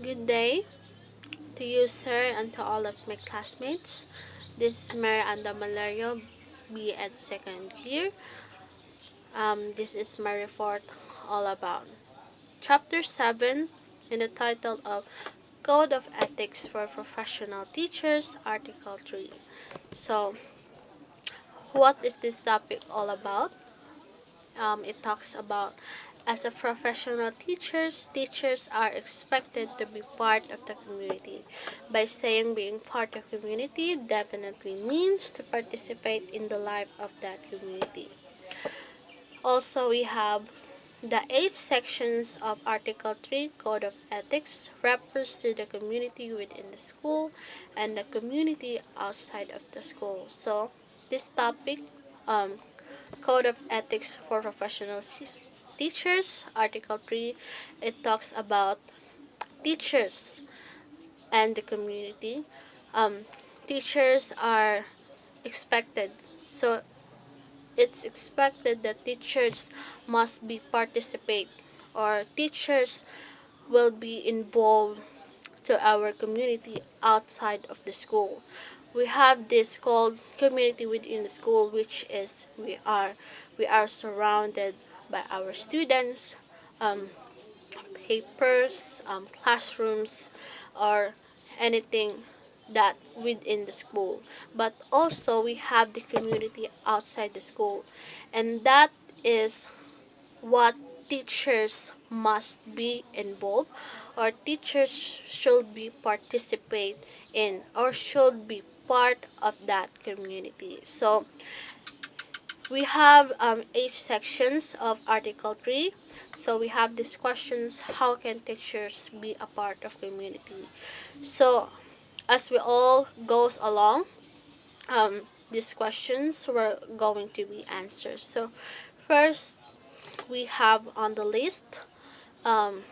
Good day to you, sir, and to all of my classmates. This is Mary and Damalerio, B.Ed second year. This is my report all about Chapter 7 in the title of Code of Ethics for Professional Teachers, Article 3. So, what is this topic all about? It talks about as a professional teachers are expected to be part of the community. By saying being part of community definitely means to participate in the life of that community. Also, we have the 8 sections of Article 3 Code of Ethics refers to the community within the school and the community outside of the school. So, this topic, um, Code of Ethics for Professional Teachers, Article 3, it talks about teachers and the community. Um, Teachers are expected. So it's expected that teachers must be participate or teachers will be involved to our community outside of the school. We have this called community within the school, which is we are surrounded by our students, um, papers, classrooms, or anything that within the school. But also we have the community outside the school, and that is what teachers must be involved or teachers should be participate in or should be part of that community. So we have 8 sections of Article 3. So we have these questions: how can teachers be a part of community? So as we all goes along, these questions were going to be answered. So first, we have on the list, um,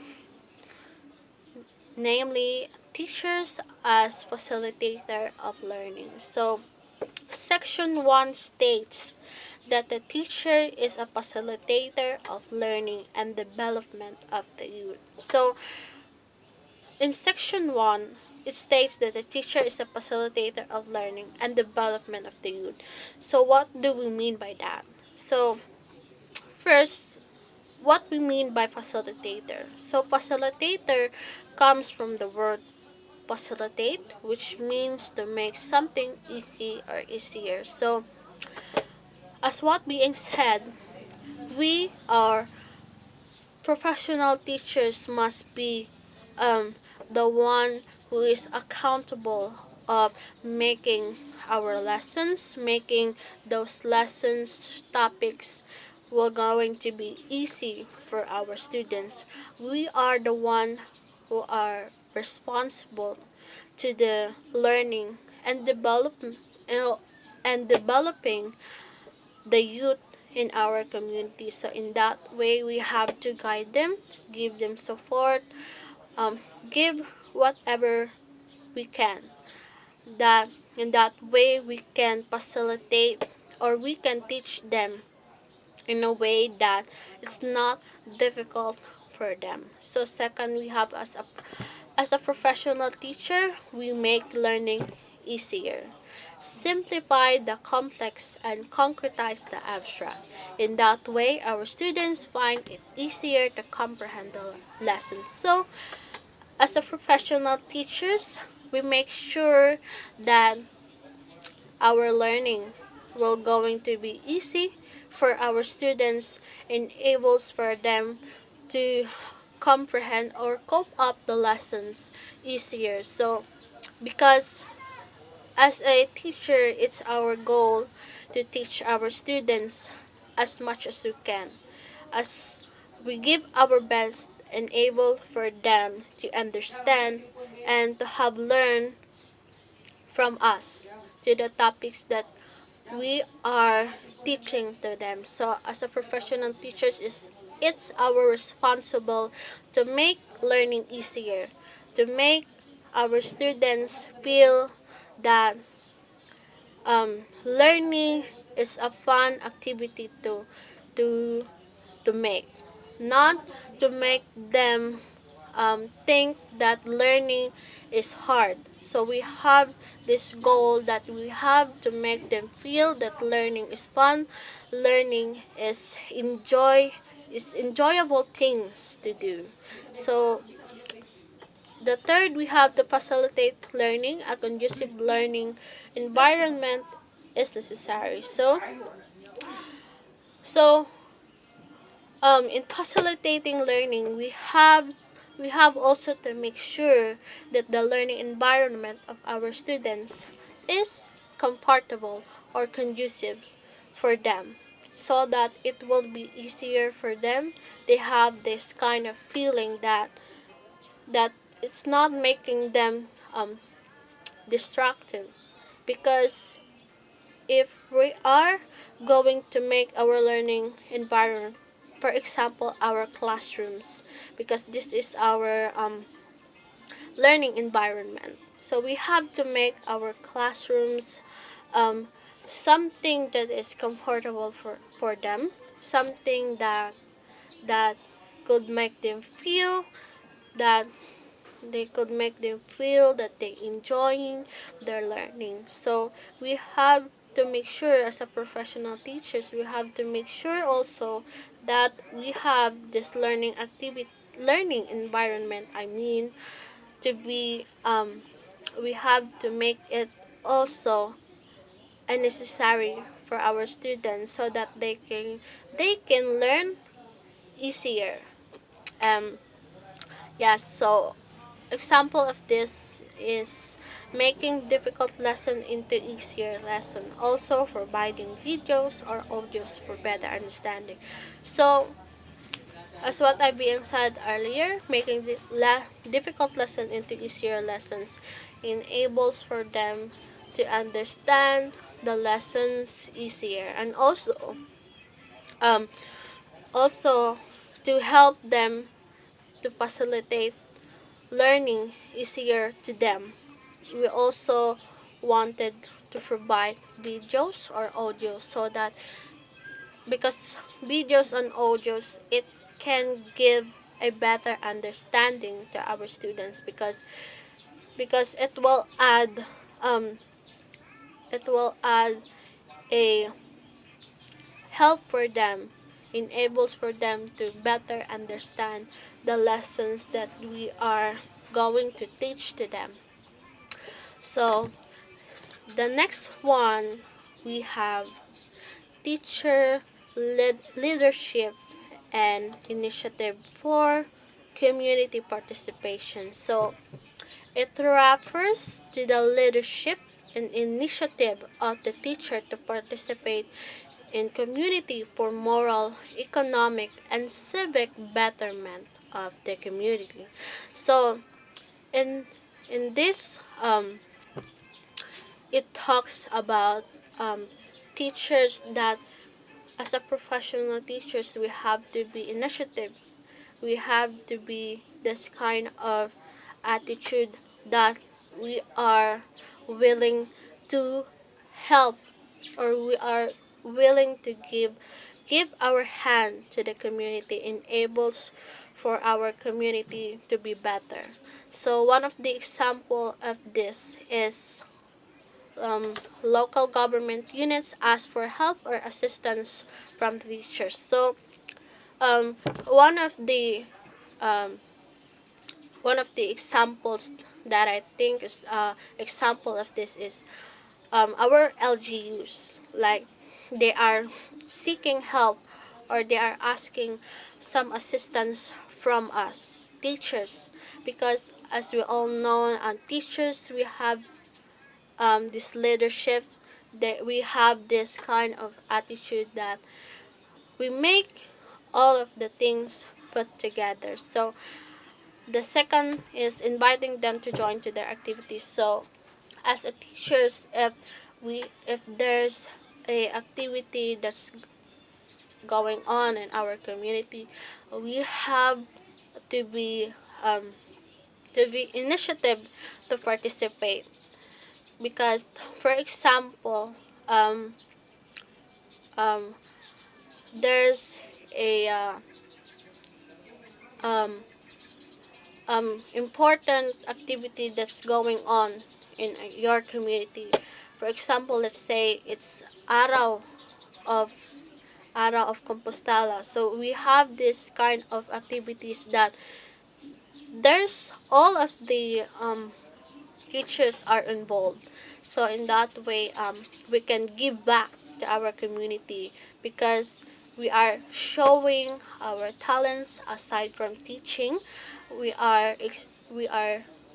namely teachers as facilitator of learning. So section 1 states that the teacher is a facilitator of learning and development of the youth. So in section 1, it states that the teacher is a facilitator of learning and development of the youth. So what do we mean by that? So first, what we mean by facilitator. So facilitator comes from the word facilitate, which means to make something easy or easier. So as what being said, we are professional teachers must be the one who is accountable of making our lessons, making those lessons topics were going to be easy for our students. We are the one who are responsible to the learning and developing the youth in our community. So in that way, we have to guide them, give them support, um, give whatever we can. That in that way we can facilitate or we can teach them in a way that it's not difficult for them. So second, we have as a professional teacher, we make learning easier. Simplify the complex and concretize the abstract. In that way, our students find it easier to comprehend the lessons. So, as a professional teachers, we make sure that our learning will going to be easy for our students, enables for them to comprehend or cope up the lessons easier. So because as a teacher, it's our goal to teach our students as much as we can, as we give our best and able for them to understand and to have learned from us to the topics that we are teaching to them. So as a professional teachers, it's our responsible to make learning easier, to make our students feel that learning is a fun activity to to make, not to make them think that learning is hard. So we have this goal that we have to make them feel that learning is fun, learning is enjoyable things to do. So the third, we have to facilitate learning. A conducive learning environment is necessary. So in facilitating learning, we have also to make sure that the learning environment of our students is comfortable or conducive for them, so that it will be easier for them. They have this kind of feeling that it's not making them destructive, because if we are going to make our learning environment, for example, our classrooms, because this is our learning environment, so we have to make our classrooms um, something that is comfortable for them, something that could make them feel that that they enjoying their learning. So we have to make sure, as a professional teachers, we have to make sure also that we have this learning environment, I mean, to be we have to make it also a necessary for our students, so that they can learn easier. um yes, so example of this is making difficult lesson into easier lesson, also providing videos or audios for better understanding. So, as what I being said earlier, making the difficult lesson into easier lessons enables for them to understand the lessons easier, and um, also to help them to facilitate learning easier to them. We also wanted to provide videos or audios, so that, because videos and audios, it can give a better understanding to our students, because um it will add a help for them, enables for them to better understand the lessons that we are going to teach to them. So the next one, we have teacher leadership and initiative for community participation. So it refers to the leadership and initiative of the teacher to participate in community for moral, economic, and civic betterment of the community. So in in this it talks about um, teachers that, as a professional teachers, we have to be initiative. We have to be this kind of attitude that we are willing to help, or we are willing to give our hand to the community, enables for our community to be better. So one of the example of this is local government units ask for help or assistance from teachers. So um, one of the um, one of the examples that I think is example of this is our LGUs. Like, they are seeking help, or they are asking some assistance from us teachers, because as we all know, teachers, we have this leadership, that we have this kind of attitude that we make all of the things put together. So the second is inviting them to join to their activities. So as a teachers, if there's a activity that's going on in our community, we have to be um, initiative to participate, because, for example, um, um, there's a um, important activity that's going on in your community. For example, let's say it's of Araw of Compostela. So we have this kind of activities that there's all of the teachers are involved. So in that way, we can give back to our community because we are showing our talents aside from teaching. We are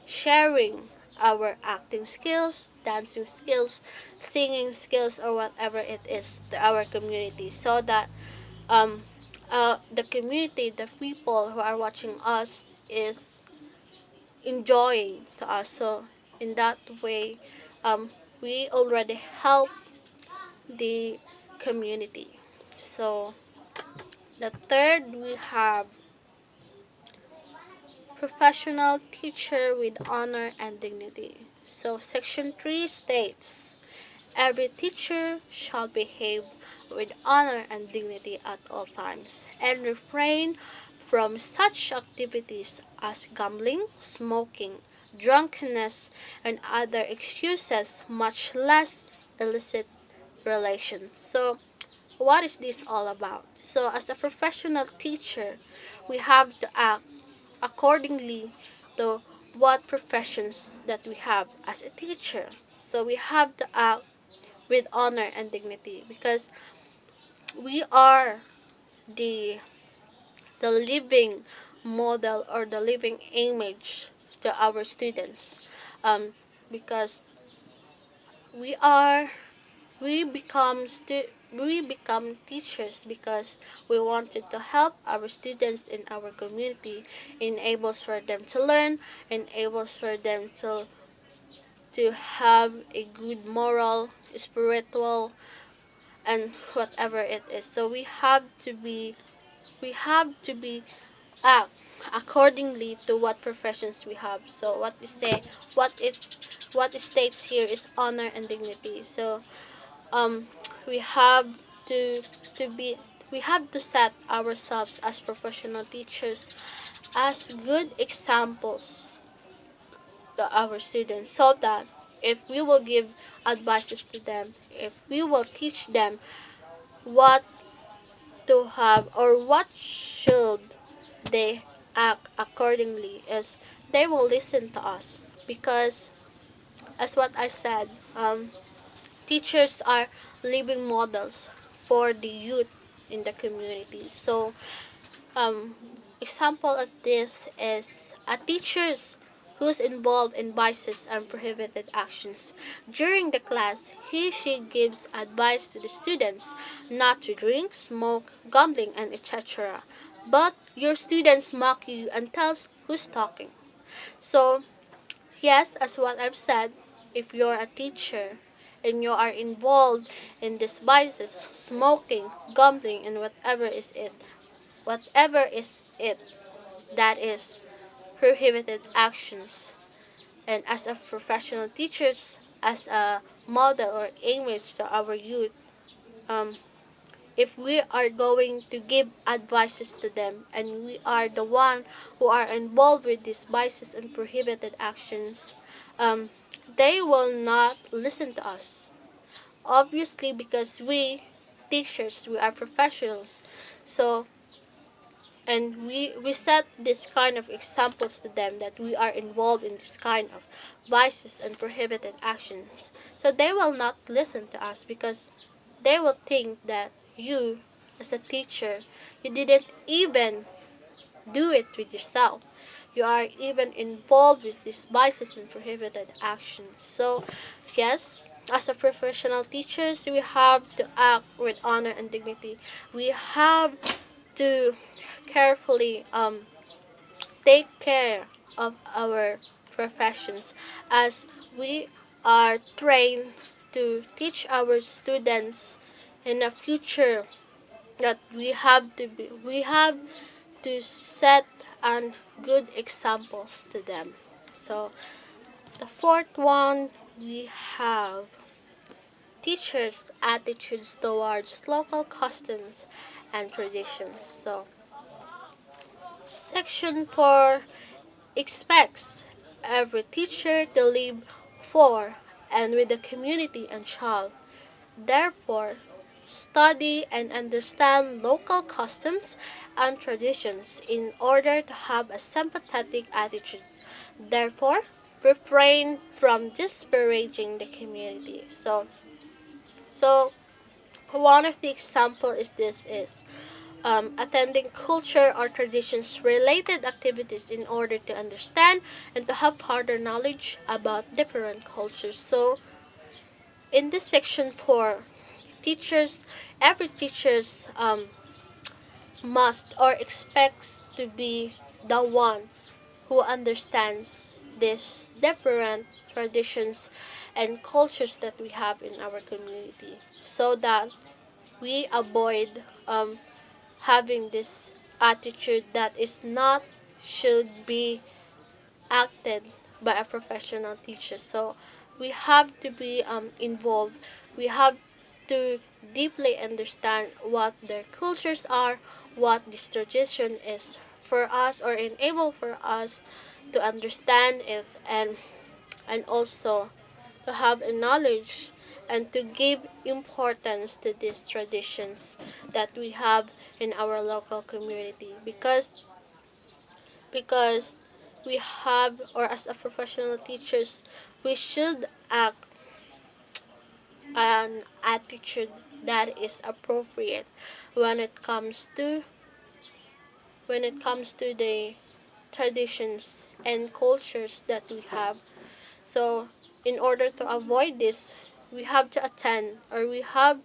sharing our acting skills, dancing skills, singing skills, or whatever it is to our community, so that um, the community, the people who are watching us is enjoying to us. So in that way, we already help the community. So the third, we have professional teacher with honor and dignity. So section 3 states, every teacher shall behave with honor and dignity at all times, and refrain from such activities as gambling, smoking, drunkenness, and other excuses, much less illicit relations. So, what is this all about? So, as a professional teacher, we have to act accordingly to what professions that we have as a teacher. So, we have to act with honor and dignity because we are the the living model or the living image to our students, because we are we become teachers because we wanted to help our students in our community, enables for them to learn, enables for them to have a good moral, spiritual, and whatever it is. So we have to be act accordingly to what professions we have. So what it what it states here is honor and dignity. So um we have to to be we have to set ourselves as professional teachers as good examples to our students, so that if we will give advices to them, if we will teach them what to have or what should they act accordingly, is they will listen to us. Because as what I said, teachers are living models for the youth in the community. So um, example of this is a teachers who's involved in vices and prohibited actions. During the class, she gives advice to the students not to drink, smoke, gambling, and etc. But your students mock you and tells who's talking. So yes, as what I've said, if you're a teacher and you are involved in these vices, smoking, gambling, and whatever is it that is prohibited actions, and as a professional teachers, as a model or image to our youth, um, if we are going to give advices to them and we are the one who are involved with these vices and prohibited actions, um, they will not listen to us, obviously, because we teachers, we are professionals. So and we set this kind of examples to them that we are involved in this kind of vices and prohibited actions, so they will not listen to us because they will think that you, as a teacher, you didn't even do it with yourself. You are even involved with these vices and prohibited actions. So yes, as a professional teachers, we have to act with honor and dignity. We have to carefully take care of our professions, as we are trained to teach our students in the future that we have to set an good examples to them. So the fourth one, we have teachers' attitudes towards local customs and traditions. So Section 4 expects every teacher to live for and with the community and child. Therefore, study and understand local customs and traditions in order to have a sympathetic attitude. Therefore, refrain from disparaging the community. So one of the example is this is attending culture or traditions related activities in order to understand and to have further knowledge about different cultures. So in this section 4, teachers, every teachers must or expects to be the one who understands these different traditions and cultures that we have in our community, so that we avoid having this attitude that is not should be acted by a professional teacher. So we have to be involved. We have to deeply understand what their cultures are, what this tradition is for us, or enable for us to understand it, and also to have a knowledge and to give importance to these traditions that we have in our local community, because we have, or as a professional teachers, we should act an attitude that is appropriate when it comes to the traditions and cultures that we have. So in order to avoid this, we have to attend, or we have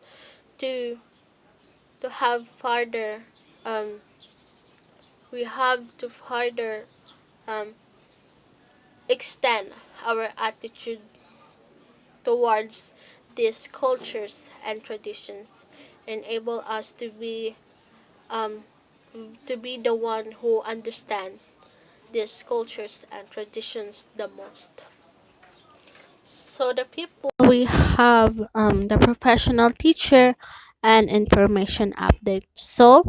to have further um we have to further um extend our attitude towards these cultures and traditions, enable us um to be the one who understand these cultures and traditions the most. So the people we have the professional teacher and information update. So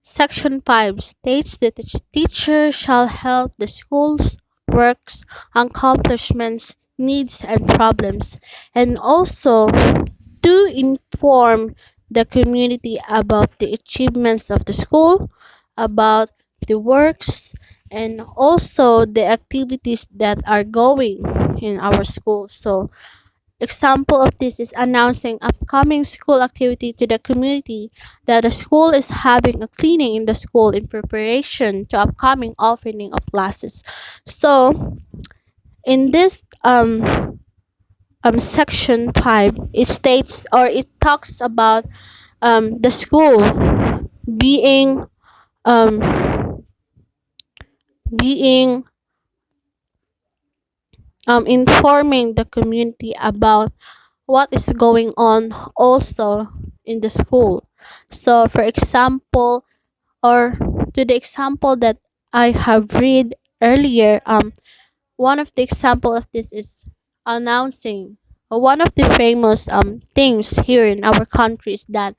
Section 5 states that the teacher shall help the school's works, accomplishments, needs, and problems, and also to inform the community about the achievements of the school, about the works, and also the activities that are going in our school. So example of this is announcing upcoming school activity to the community, that the school is having a cleaning in the school in preparation to upcoming opening of classes. So in this section 5, it states, or it talks about the school being um being informing the community about what is going on also in the school. So for example, or to the example that I have read earlier, one of the example of this is announcing one of the famous things here in our country is that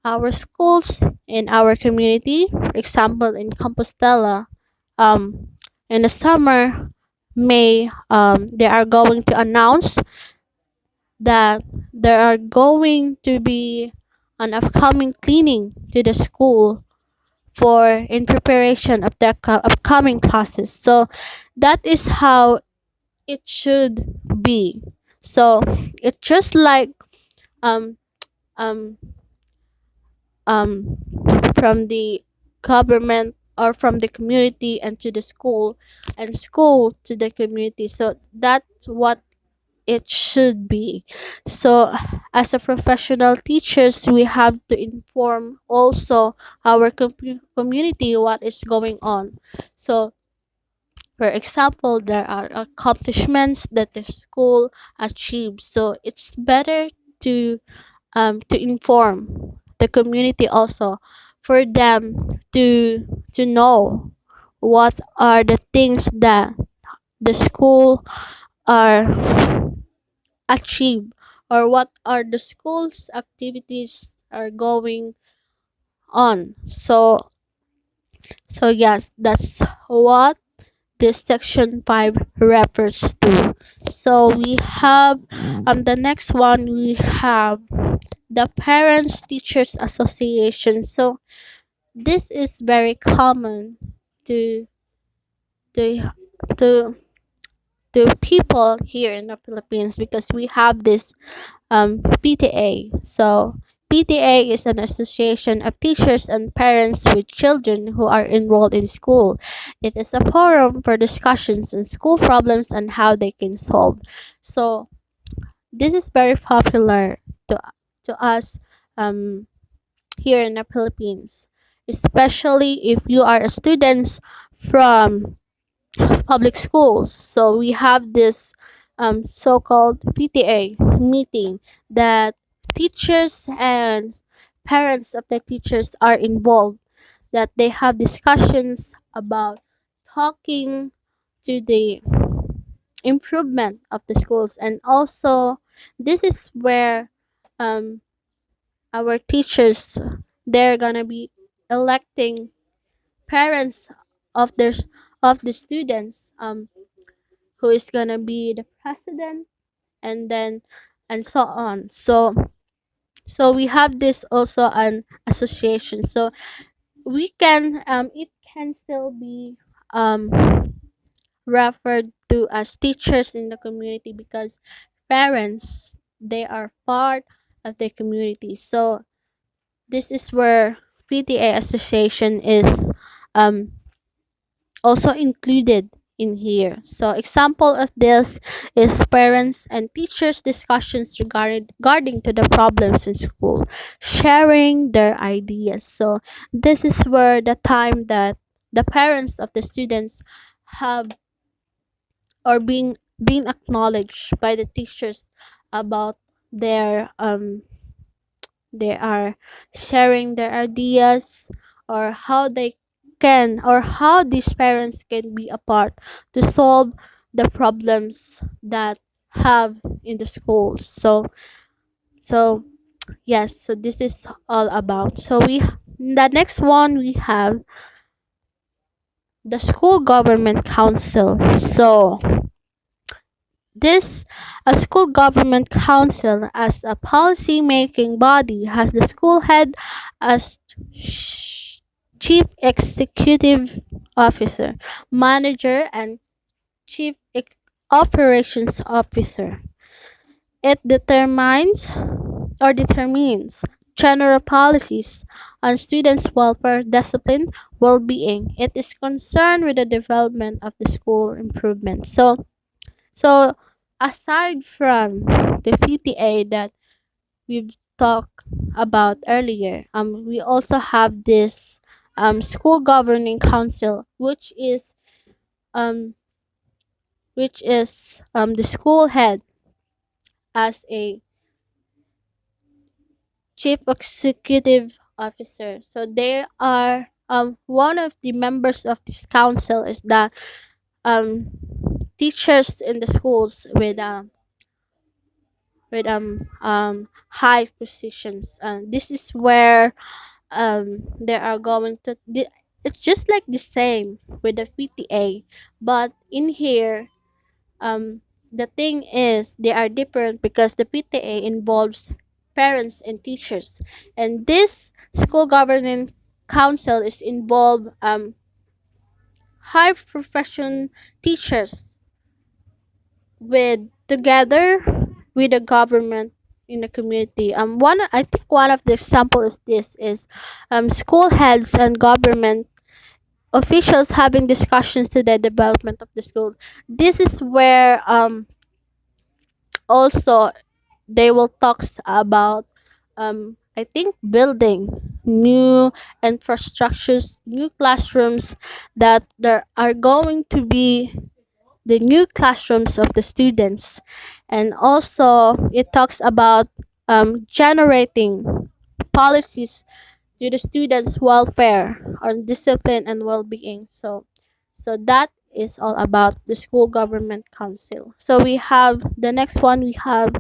our schools in our community, for example in Compostela, um in the summer May, they are going to announce that there are going to be an upcoming cleaning to the school for in preparation of the upcoming classes. So that is how it should be. So it's just like um um um from the government or from the community and to the school, and school to the community. So that's what it should be. So as a professional teachers, we have to inform also our community what is going on. So for example, there are accomplishments that the school achieves. So it's better to inform the community also, for them to know what are the things that the school are achieve, or what are the school's activities are going on. So yes, that's what this section 5 refers to. So we have the next one, we have the Parents Teachers Association. So this is very common to to to to people here in the Philippines because we have this PTA. So PTA is an association of teachers and parents with children who are enrolled in school. It is a forum for discussions on school problems and how they can solve. So this is very popular to us um, here in the Philippines, especially if you are a student from public schools. So we have this so-called PTA meeting that teachers and parents of the teachers are involved, that they have discussions about talking to the improvement of the schools. And also this is where um, our teachers, they're gonna be electing parents of their of the students, who is gonna be the president, and then and so on. So we have this also an association. So we can it can still be um referred to as teachers in the community because parents, they are part of the community. So this is where PTA association is um also included in here. So example of this is parents and teachers discussions regarding to the problems in school, sharing their ideas. So this is where the time that the parents of the students have or being acknowledged by the teachers about their they are sharing their ideas, or how they can, or how these parents can be a part to solve the problems that have in the schools. So yes, so this is all about. So the next one, we have the school government council. So this a school government council, as a policy making body, has the school head as chief executive officer, manager, and chief operations officer. It determines general policies on students' welfare, discipline, well-being. It is concerned with the development of the school improvement. So aside from the PTA that we've talked about earlier, we also have this school governing council, um which is the school head as a chief executive officer. So they are one of the members of this council is that um teachers in the schools with high positions. This is where they are going to it's just like the same with the PTA, but in here um the thing is they are different because the PTA involves parents and teachers, and this school governing council is involved high profession teachers with together with the government in the community. I think one of the examples of this is school heads and government officials having discussions to the development of the school. This is where also they will talk about I think building new infrastructures, new classrooms, that there are going to be the new classrooms of the students. And also it talks about generating policies to the students welfare on discipline and well-being. So that is all about the school government council. So we have the next one, we have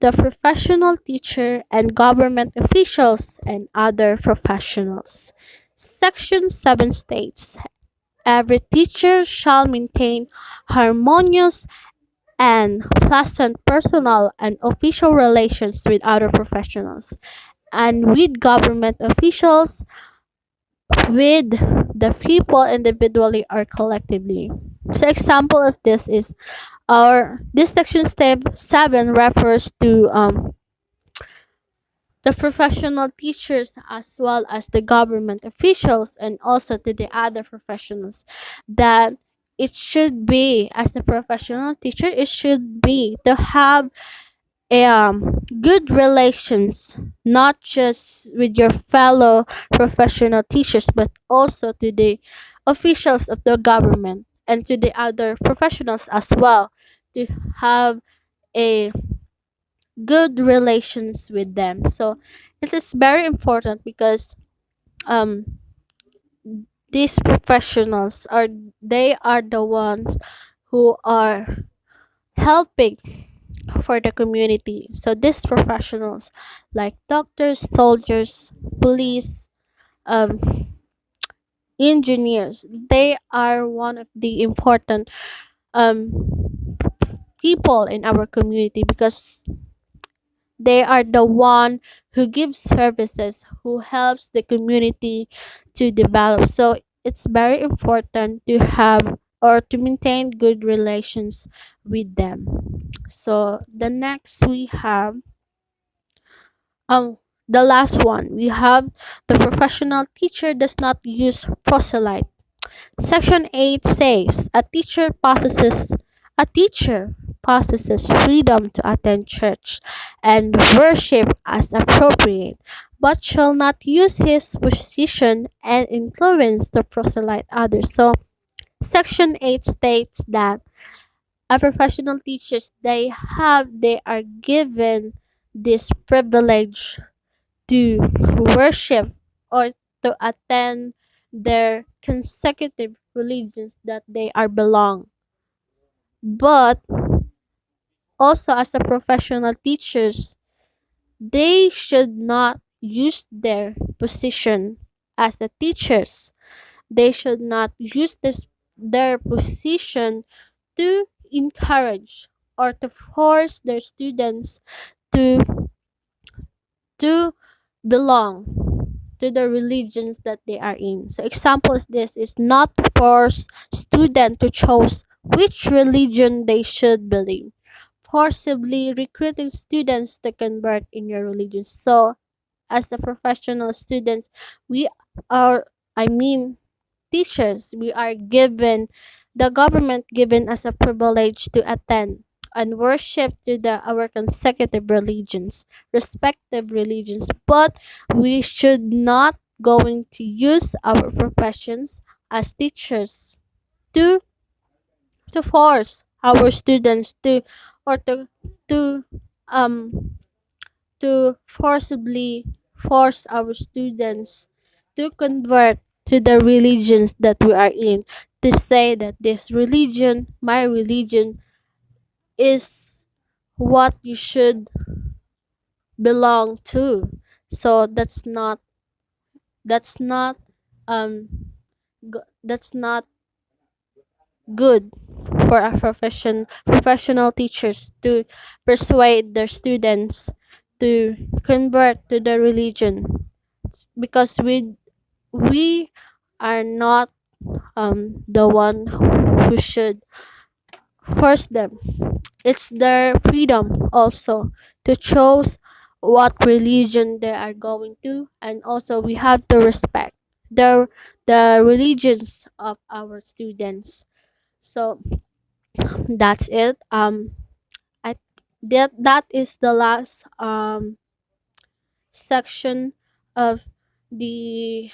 the professional teacher and government officials and other professionals. Section 7 states Every teacher shall maintain harmonious and pleasant personal and official relations with other professionals and with government officials, with the people individually or collectively. So example of this is our this section step 7 refers to the professional teachers as well as the government officials and also to the other professionals that it should be as a professional teacher it should be to have good relations not just with your fellow professional teachers but also to the officials of the government and to the other professionals as well to have a good relations with them. So this is very important because um these professionals are they are the ones who are helping for the community. So these professionals like doctors, soldiers, police, um engineers, they are one of the important um people in our community because they are the one who gives services, who helps the community to develop. So it's very important to have or to maintain good relations with them. So the next we have um the last one we have the professional teacher does not use proselyte. Section 8 says a teacher possesses freedom to attend church and worship as appropriate, but shall not use his position and influence to proselyte others. So Section 8 states that a professional teachers they are given this privilege to worship or to attend their consecutive religions that they are belong. But also as a professional teachers, they should not use their position as the teachers. They should not use their position to encourage or to force their students to to belong to the religions that they are in. So examples this is not to force student to choose which religion they should believe. Forcibly recruiting students to convert in your religion. So as the professional students, we are I mean teachers, we are given the government given us a privilege to attend and worship to our consecutive religions, respective religions, but we should not going to use our professions as teachers to force our students to or to um to forcibly force our students to convert to the religions that we are in, to say that this religion, my religion, is what you should belong to. So that's not um that's not good for a professional teachers to persuade their students to convert to the religion because we are not the one who should force them. It's their freedom also to choose what religion they are going to, and also we have to respect the religions of our students. So that's it. I that is the last section of the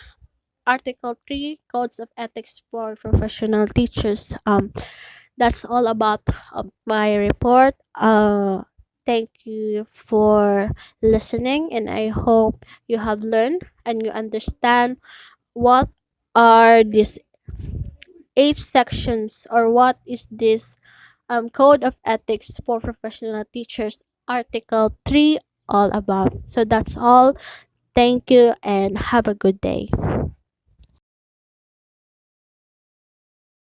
Article 3 Codes of Ethics for Professional Teachers. That's all about my report. Thank you for listening, and I hope you have learned and you understand what are these 8 sections or what is this Code of Ethics for Professional Teachers, Article 3, all about. So that's all. Thank you and have a good day.